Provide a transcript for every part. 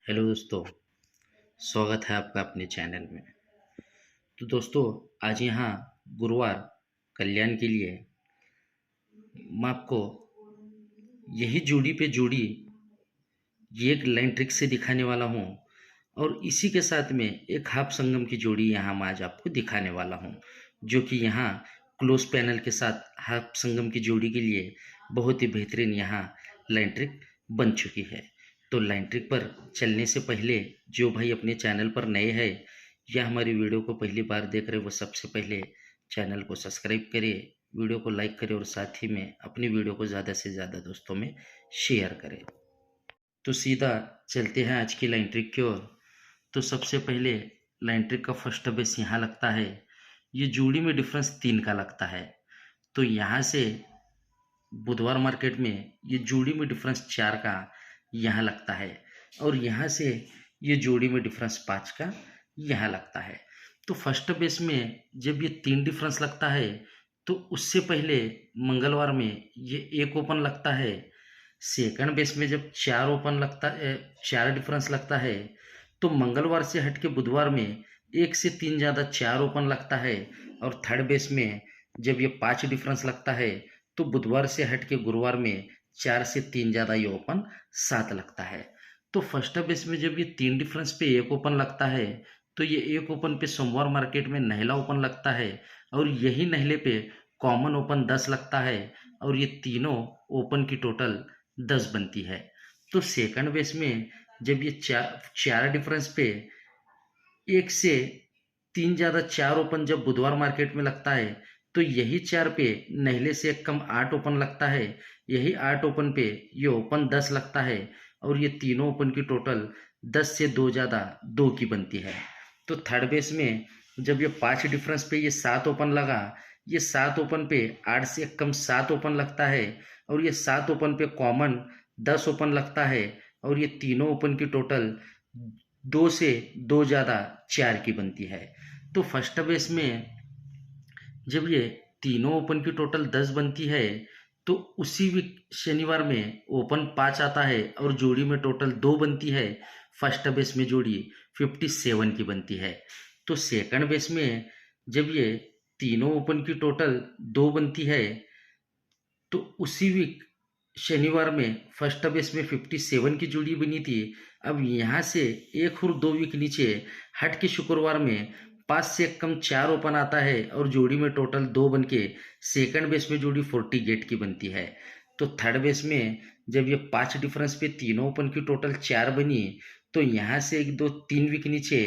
Hello दोस्तों, स्वागत है आपका अपने चैनल में। तो दोस्तों, आज यहाँ गुरुवार कल्याण के लिए मैं आपको यही जोड़ी पे जोड़ी ये एक लाइन ट्रिक से दिखाने वाला हूँ और इसी के साथ में एक हाफ संगम की जोड़ी यहाँ मैं आज आपको दिखाने वाला हूँ, जो कि यहाँ क्लोज पैनल के साथ हाफ संगम की जोड़ी के लिए बहुत ही बेहतरीन यहाँ लाइन ट्रिक बन चुकी है। तो लाइन ट्रिक पर चलने से पहले जो भाई अपने चैनल पर नए हैं या हमारी वीडियो को पहली बार देख रहे, वो सबसे पहले चैनल को सब्सक्राइब करिए, वीडियो को लाइक करें और साथ ही में अपनी वीडियो को ज़्यादा से ज़्यादा दोस्तों में शेयर करें। तो सीधा चलते हैं आज की लाइन ट्रिक की ओर। तो सबसे पहले लाइन ट्रिक का फर्स्ट बेस यहाँ लगता है। ये जोड़ी में डिफरेंस 3 का लगता है। तो यहाँ से बुधवार मार्केट में ये जोड़ी में डिफरेंस 4 का यहाँ लगता है और यहाँ से ये जोड़ी में डिफरेंस 5 का यहाँ लगता है। तो फर्स्ट बेस में जब ये 3 डिफरेंस लगता है तो उससे पहले मंगलवार में ये 1 ओपन लगता है। सेकंड बेस में जब 4 ओपन लगता है, 4 डिफरेंस लगता है, तो मंगलवार से हट के बुधवार में 1 से 3 ज़्यादा 4 ओपन लगता है। और थर्ड बेस में जब ये 5 डिफरेंस लगता है तो बुधवार से हट के गुरुवार में 4 से 3 ज़्यादा ये ओपन 7 लगता है। तो फर्स्ट बेस में जब ये 3 डिफरेंस पे 1 ओपन लगता है तो ये 1 ओपन पे सोमवार मार्केट में नहला ओपन लगता है और यही नहले पे कॉमन ओपन 10 लगता है और ये तीनों ओपन की टोटल 10 बनती है। तो सेकंड बेस में जब ये चार डिफरेंस पे 1 से 3 ज़्यादा 4 ओपन जब बुधवार मार्केट में लगता है तो यही 4 पे नहले से एक कम 8 ओपन लगता है। यही 8 ओपन पे ये ओपन 10 लगता है और ये तीनों ओपन की टोटल 10 से 2 ज़्यादा 2 की बनती है। तो थर्ड बेस में जब ये 5 डिफरेंस पे ये 7 ओपन लगा, ये 7 ओपन पे 8 से एक कम 7 ओपन लगता है और ये 7 ओपन पे कॉमन 10 ओपन लगता है और ये तीनों ओपन की टोटल 2 से 2 ज़्यादा 4 की बनती है। तो फर्स्ट बेस में जब ये तीनों ओपन की टोटल 10 बनती है तो उसी वीक शनिवार में ओपन 5 आता है और जोड़ी में टोटल 2 बनती है। फर्स्ट बेस में जोड़ी 57 की बनती है। तो सेकंड बेस में जब ये तीनों ओपन की टोटल 2 बनती है तो उसी वीक शनिवार में फर्स्ट बेस में 57 की जोड़ी बनी थी। अब यहाँ से एक और 2 वीक नीचे हट के शुक्रवार में 5 से कम 4 ओपन आता है और जोड़ी में टोटल 2 बन के सेकंड बेस में जोड़ी 48 की बनती है। तो थर्ड बेस में जब ये 5 डिफरेंस पे तीनों ओपन की टोटल 4 बनी तो यहाँ से 1 2 3 वीक नीचे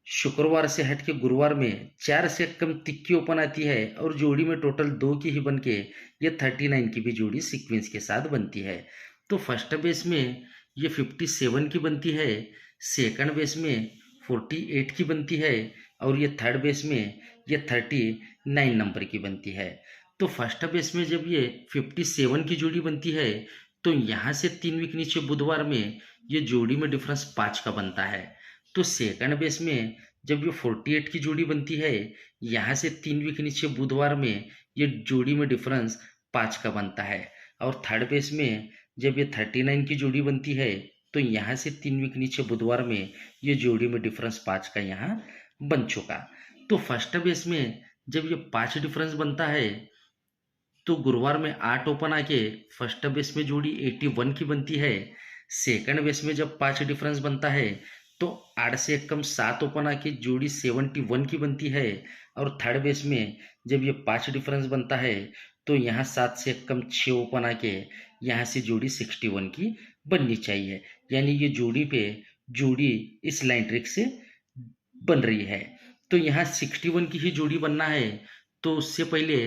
शुक्रवार से हट के गुरुवार में 4 से कम तिक्की ओपन आती है और जोड़ी में टोटल 2 की ही बन के ये 39 की भी जोड़ी सीक्वेंस के साथ बनती है। तो फर्स्ट बेस में ये 57 की बनती है, सेकंड बेस में 48 की बनती है और ये थर्ड बेस में ये 39 नंबर की बनती है। तो फर्स्ट बेस में जब ये 57 की जोड़ी बनती है तो यहाँ से 3 वीक नीचे बुधवार में ये जोड़ी में डिफरेंस 5 का बनता है। तो सेकंड बेस में जब ये 48 की जोड़ी बनती है, यहाँ से 3 वीक नीचे बुधवार में ये जोड़ी में डिफरेंस 5 का बनता है। और थर्ड बेस में जब ये 39 की जोड़ी बनती है तो यहाँ से 3 वीक नीचे बुधवार में ये जोड़ी में डिफरेंस 5 का यहाँ बन चुका। तो फर्स्ट बेस में जब ये 5 डिफरेंस बनता है तो गुरुवार में 8 ओपन आके फर्स्ट बेस में जोड़ी 81 की बनती है। सेकंड बेस में जब 5 डिफरेंस बनता है तो 8 से एक कम 7 ओपन आके जोड़ी 71 की बनती है। और थर्ड बेस में जब ये 5 डिफरेंस बनता है तो यहाँ 7 से एक कम 6 ओपन आके यहाँ से जोड़ी 61 की बननी चाहिए। यानी ये जोड़ी पे जोड़ी इस लाइन ट्रिक से बन रही है। तो यहाँ 61 की ही जोड़ी बनना है। तो उससे पहले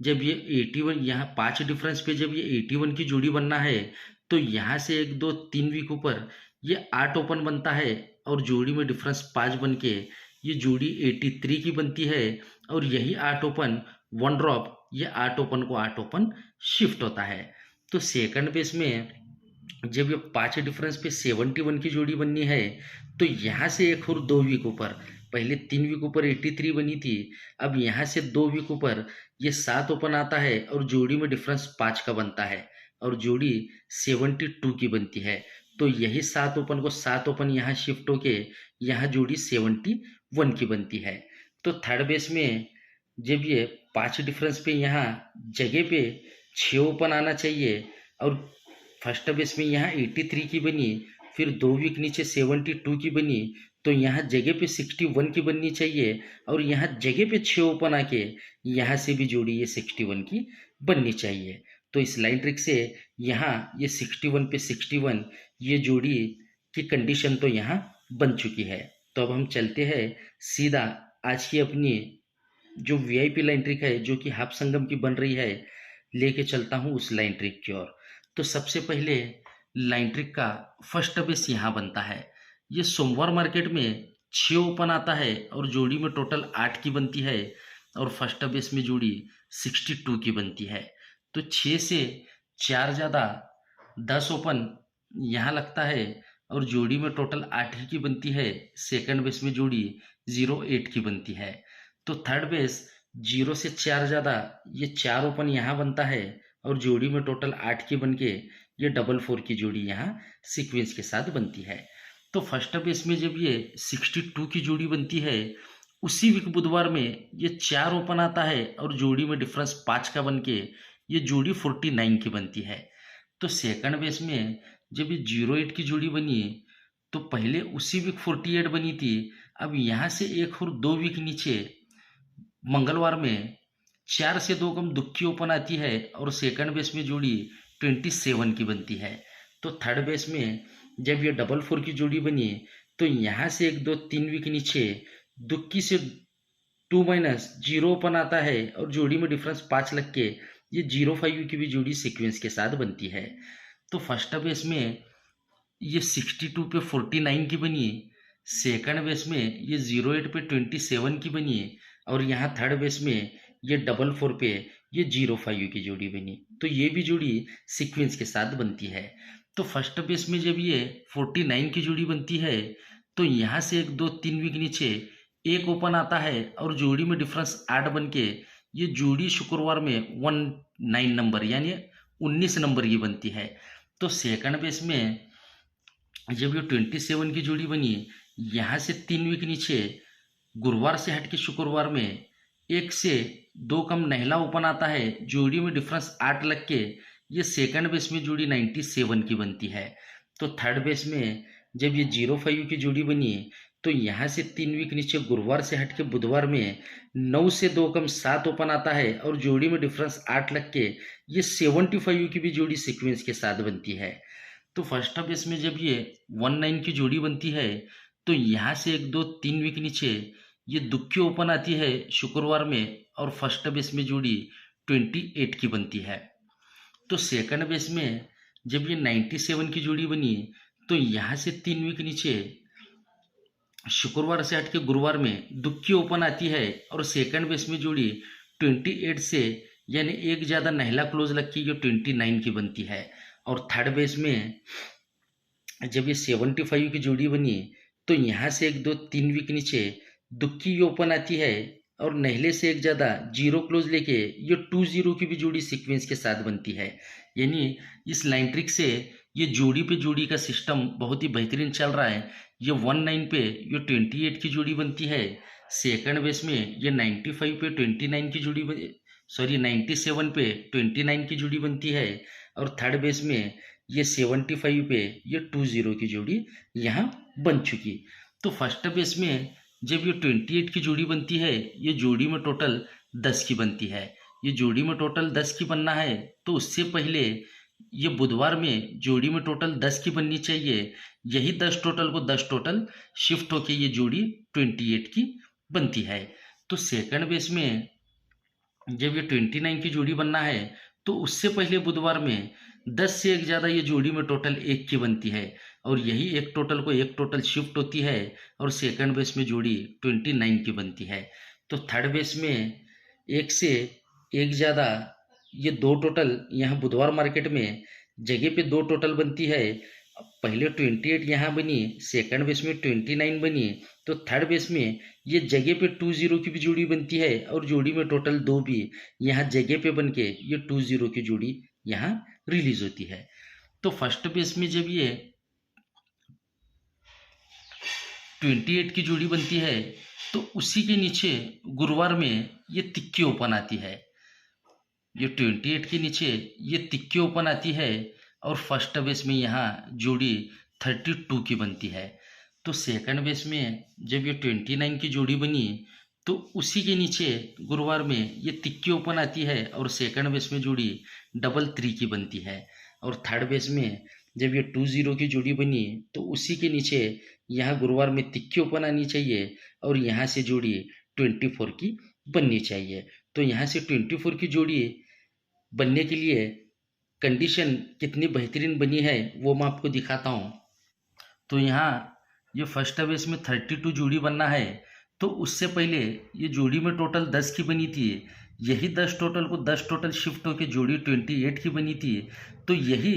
जब ये 81 यहाँ 5 डिफरेंस पे जब ये 81 की जोड़ी बनना है तो यहाँ से 1 2 3 वीक ऊपर ये 8 ओपन बनता है और जोड़ी में डिफरेंस 5 बन के ये जोड़ी 83 की बनती है। और यही 8 ओपन 1 ड्रॉप ये 8 ओपन को 8 ओपन शिफ्ट होता है। तो सेकंड बेस में जब ये 5 डिफरेंस पे 71 की जोड़ी बननी है तो यहाँ से एक और 2 वीक ऊपर, पहले 3 वीक ऊपर 83 बनी थी, अब यहाँ से 2 वीक ऊपर ये 7 ओपन आता है और जोड़ी में डिफरेंस 5 का बनता है और जोड़ी 72 की बनती है। तो यही 7 ओपन को 7 ओपन यहाँ शिफ्ट होके यहाँ जोड़ी 71 की बनती है। तो थर्ड बेस में जब ये 5 डिफरेंस पे यहाँ जगह पे 6 ओपन आना चाहिए और फर्स्ट बेस में यहाँ 83 की बनी, फिर 2 वीक नीचे 72 की बनी, तो यहाँ जगह पे 61 की बननी चाहिए और यहाँ जगह पे 6 ओपन आके यहाँ से भी जोड़ी ये 61 की बननी चाहिए। तो इस लाइन ट्रिक से यहाँ ये 61 पे 61 ये जोड़ी की कंडीशन तो यहाँ बन चुकी है। तो अब हम चलते हैं सीधा आज की अपनी जो वीआईपी लाइन ट्रिक है जो कि हाफ संगम की बन रही है, लेके चलता हूँ उस लाइन ट्रिक की ओर। तो सबसे पहले लाइन ट्रिक का फर्स्ट बेस यहाँ बनता है। ये सोमवार मार्केट में 6 ओपन आता है और जोड़ी में टोटल 8 की बनती है और फर्स्ट बेस में जोड़ी 62 की बनती है। तो 6 से 4 ज़्यादा 10 ओपन यहाँ लगता है और जोड़ी में टोटल 8 ही की बनती है। सेकंड बेस में जोड़ी 08 की बनती है। तो थर्ड बेस 0 से 4 ज़्यादा ये 4 ओपन यहाँ बनता है और जोड़ी में टोटल 8 की बन के ये 44 की जोड़ी यहाँ सीक्वेंस के साथ बनती है। तो फर्स्ट बेस में जब ये 62 की जोड़ी बनती है, उसी वीक बुधवार में ये 4 ओपन आता है और जोड़ी में डिफरेंस 5 का बन के ये जोड़ी 49 की बनती है। तो सेकंड बेस में जब ये 08 की जोड़ी बनी तो पहले उसी वीक 48 बनी थी। अब यहाँ से एक और 2 वीक नीचे मंगलवार में 4 से 2 कम दुक्की ओपन आती है और सेकंड बेस में जोड़ी 27 की बनती है। तो थर्ड बेस में जब ये 44 की जोड़ी बनी तो यहाँ से 1 2 3 वीक नीचे दुक्की से 2 माइनस 0 ओपन आता है और जोड़ी में डिफरेंस 5 लग के ये 05 की भी जोड़ी सीक्वेंस के साथ बनती है। तो फर्स्ट बेस में ये 62 पे 49 की बनी, सेकंड बेस में ये 08 पे 27 की बनी और यहाँ थर्ड बेस में ये 44 पे ये 05 की जोड़ी बनी। तो ये भी जोड़ी सीक्वेंस के साथ बनती है। तो फर्स्ट बेस में जब ये 49 की जोड़ी बनती है तो यहाँ से 1 2 3 वीक नीचे एक ओपन आता है और जोड़ी में डिफरेंस 8 बन के ये जोड़ी शुक्रवार में 19 नंबर यानी 19 नंबर की बनती है। तो सेकंड बेस में जब ये 27 की जोड़ी बनी, यहाँ से 3 वीक नीचे गुरुवार से हट के शुक्रवार में 1 से 2 कम नहला ओपन आता है, जोड़ी में डिफरेंस 8 लग के ये सेकंड बेस में जोड़ी 97 की बनती है। तो थर्ड बेस में जब ये 05 की जोड़ी बनी तो यहाँ से 3 वीक नीचे गुरुवार से हट के बुधवार में 9 से 2 कम 7 ओपन आता है और जोड़ी में डिफरेंस 8 लग के ये 75 की भी जोड़ी सीक्वेंस के साथ बनती है। तो फर्स्ट बेस में जब ये 19 की जोड़ी बनती है तो यहाँ से 1 2 3 वीक नीचे ये दुक्की ओपन आती है शुक्रवार में और फर्स्ट बेस में जोड़ी 28 की बनती है। तो सेकंड बेस में जब ये 97 की जोड़ी बनी तो यहाँ से 3 वीक नीचे शुक्रवार से हट के गुरुवार में दुक्की ओपन आती है और सेकंड बेस में जोड़ी 28 से यानी एक ज़्यादा नहला क्लोज लग के ये 29 की बनती है। और थर्ड बेस में जब ये 75 की जोड़ी बनी तो यहाँ से 1 2 3 वीक नीचे दुक्की ओपन आती है और नहले से एक ज़्यादा 0 क्लोज लेके ये 20 की भी जोड़ी सीक्वेंस के साथ बनती है। यानी इस लाइन ट्रिक से ये जोड़ी पे जोड़ी का सिस्टम बहुत ही बेहतरीन चल रहा है। ये 19 पे ये 28 की जोड़ी बनती है, सेकंड बेस में ये 95 पे 29 की जोड़ी 97 पे 29 की जोड़ी बनती है और थर्ड बेस में ये 75 पे ये 20 की जोड़ी यहाँ बन चुकी। तो फर्स्ट बेस में जब ये 28 की जोड़ी बनती है, ये जोड़ी में टोटल 10 की बनती है। ये जोड़ी में टोटल 10 की बनना है तो उससे पहले ये बुधवार में जोड़ी में टोटल 10 की बननी चाहिए। यही 10 टोटल को 10 टोटल शिफ्ट होके ये जोड़ी 28 की बनती है। तो सेकंड बेस में जब ये 29 की जोड़ी बनना है तो उससे पहले बुधवार में 10 से एक ज़्यादा ये जोड़ी में टोटल 1 की बनती है और यही एक टोटल को एक टोटल शिफ्ट होती है और सेकंड बेस में जोड़ी 29 की बनती है। तो थर्ड बेस में 1 से एक ज़्यादा ये 2 टोटल यहाँ बुधवार मार्केट में जगह पे 2 टोटल बनती है। पहले 28 यहाँ बनी, सेकंड बेस में 29 बनी, तो थर्ड बेस में ये जगह पे 20 की भी जोड़ी बनती है और जोड़ी में टोटल 2 भी यहाँ जगह पे बन के ये 20 की जोड़ी यहाँ रिलीज होती है। तो फर्स्ट बेस में जब ये 28 की जोड़ी बनती है तो उसी के नीचे गुरुवार में ये तिक्की ओपन आती है। ये 28 के नीचे ये तिक्की ओपन आती है और फर्स्ट बेस में यहाँ जोड़ी 32 की बनती है। तो सेकंड बेस में जब ये 29 की जोड़ी बनी तो उसी के नीचे गुरुवार में ये तिक्की ओपन आती है और सेकंड बेस में जोड़ी 33 की बनती है। और थर्ड बेस में जब ये 20 की जोड़ी बनी तो उसी के नीचे यहाँ गुरुवार में तिक्की ओपन आनी चाहिए और यहाँ से जोड़ी 24 की बननी चाहिए। तो यहाँ से 24 की जोड़ी बनने के लिए कंडीशन कितनी बेहतरीन बनी है वो मैं आपको दिखाता हूँ। तो यहाँ ये फर्स्ट बेस में 32 जोड़ी बनना है तो उससे पहले ये जोड़ी में टोटल 10 की बनी थी। यही 10 टोटल को 10 टोटल शिफ्ट होकर जोड़ी 28 की बनी थी। तो यही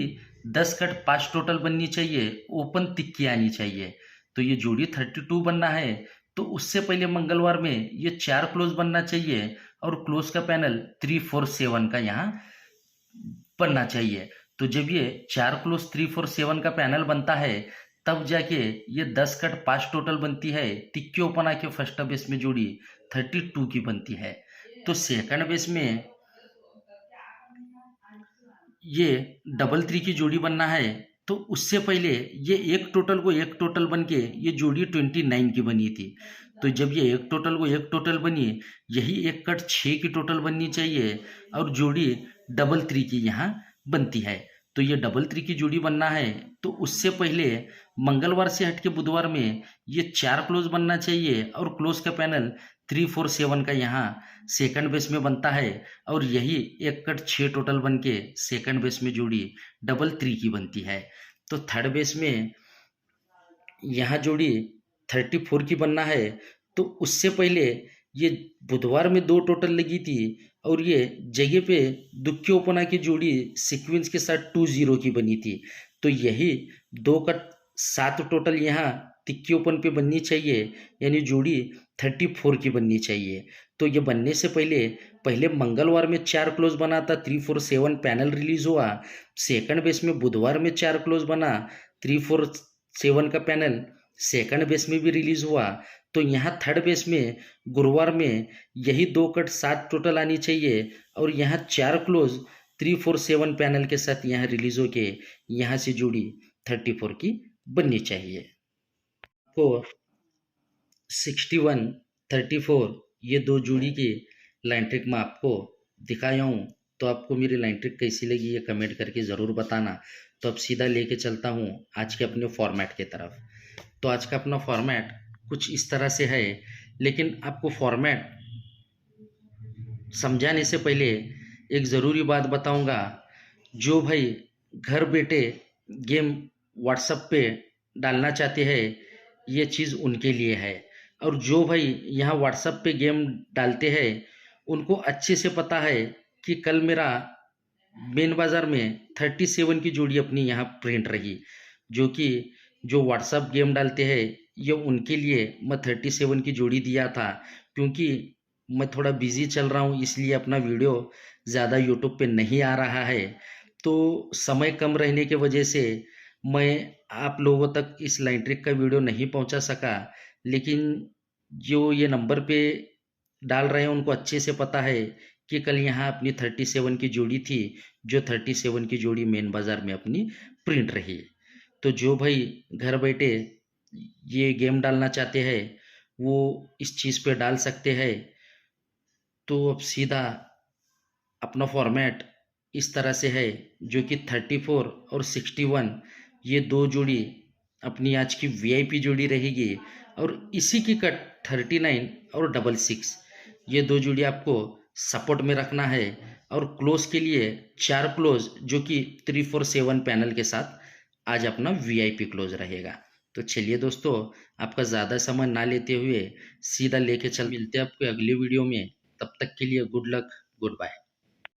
10 कट 5 टोटल बननी चाहिए, ओपन तिक्की आनी चाहिए। तो ये जोड़ी 32 बनना है तो उससे पहले मंगलवार में ये 4 क्लोज बनना चाहिए और क्लोज का पैनल 3 4 7 का यहाँ बनना चाहिए। तो जब ये 4 क्लोज 3 4 7 का पैनल बनता है तब जाके ये 10 कट 5 टोटल बनती है। तिक्की ओपन आके फर्स्ट बेस में जोड़ी 32 की बनती है। तो सेकंड बेस में ये 33 की जोड़ी बनना है तो उससे पहले ये एक टोटल को एक टोटल बन के ये जोड़ी 29 की बनी थी। तो जब ये एक टोटल को एक टोटल बनी यही एक कट 6 की टोटल बननी चाहिए और जोड़ी 33 की यहाँ बनती है। तो ये 33 की जोड़ी बनना है तो उससे पहले मंगलवार से हट के बुधवार में ये 4 क्लोज बनना चाहिए और क्लोज का पैनल 3 4 7 का यहाँ सेकंड बेस में बनता है और यही एक कट 6 टोटल बन के सेकंड बेस में जोड़ी 33 की बनती है। तो थर्ड बेस में यहाँ जोड़ी 34 की बनना है तो उससे पहले ये बुधवार में 2 टोटल लगी थी और ये जगह पे दुक्की ओपना की जोड़ी सीक्वेंस के साथ 20 की बनी थी। तो यही 2 का 7 टोटल यहाँ तिक्की ओपन पे बननी चाहिए यानी जोड़ी 34 की बननी चाहिए। तो ये बनने से पहले पहले मंगलवार में 4 क्लोज बना था, 3 4 7 पैनल रिलीज हुआ। सेकंड बेस में बुधवार में 4 क्लोज बना, 3 4 7 का पैनल सेकंड बेस में भी रिलीज हुआ। तो यहाँ थर्ड बेस में गुरुवार में यही 2 कट 7 टोटल आनी चाहिए और यहाँ 4 क्लोज 3 4 7 पैनल के साथ यहाँ रिलीज होके यहाँ से जोड़ी 34 की बननी चाहिए। तो 61 34 ये 2 जोड़ी की लाइन ट्रिक मैं आपको दिखाया हूँ। तो आपको मेरी लाइन ट्रिक कैसी लगी ये कमेंट करके ज़रूर बताना। तो अब सीधा लेके चलता हूँ आज के अपने फॉर्मेट की तरफ। तो आज का अपना फॉर्मेट कुछ इस तरह से है, लेकिन आपको फॉर्मेट समझाने से पहले एक ज़रूरी बात बताऊंगा। जो भाई घर बैठे गेम व्हाट्सएप पे डालना चाहते हैं ये चीज़ उनके लिए है। और जो भाई यहाँ व्हाट्सएप पे गेम डालते हैं उनको अच्छे से पता है कि कल मेरा मेन बाज़ार में 37 की जोड़ी अपनी यहाँ प्रिंट रही। जो कि जो व्हाट्सएप गेम डालते हैं ये उनके लिए मैं 37 की जोड़ी दिया था, क्योंकि मैं थोड़ा बिजी चल रहा हूँ इसलिए अपना वीडियो ज़्यादा यूट्यूब पे नहीं आ रहा है। तो समय कम रहने की वजह से मैं आप लोगों तक इस लाइन ट्रिक का वीडियो नहीं पहुंचा सका। लेकिन जो ये नंबर पे डाल रहे हैं उनको अच्छे से पता है कि कल यहाँ अपनी 37 की जोड़ी थी, जो 37 की जोड़ी मेन बाज़ार में अपनी प्रिंट रही। तो जो भाई घर बैठे ये गेम डालना चाहते हैं वो इस चीज़ पे डाल सकते हैं। तो अब सीधा अपना फॉर्मेट इस तरह से है जो कि 34 और 61 ये 2 जोड़ी अपनी आज की वीआईपी जोड़ी रहेगी और इसी की कट 39 और 66 ये 2 जोड़ी आपको सपोर्ट में रखना है। और क्लोज के लिए 4 क्लोज जो कि 3 4 7 पैनल के साथ आज अपना वीआईपी क्लोज रहेगा। तो चलिए दोस्तों आपका ज़्यादा समय ना लेते हुए सीधा लेके चल मिलते हैं आपको अगले वीडियो में। तब तक के लिए गुड लक, गुड बाय।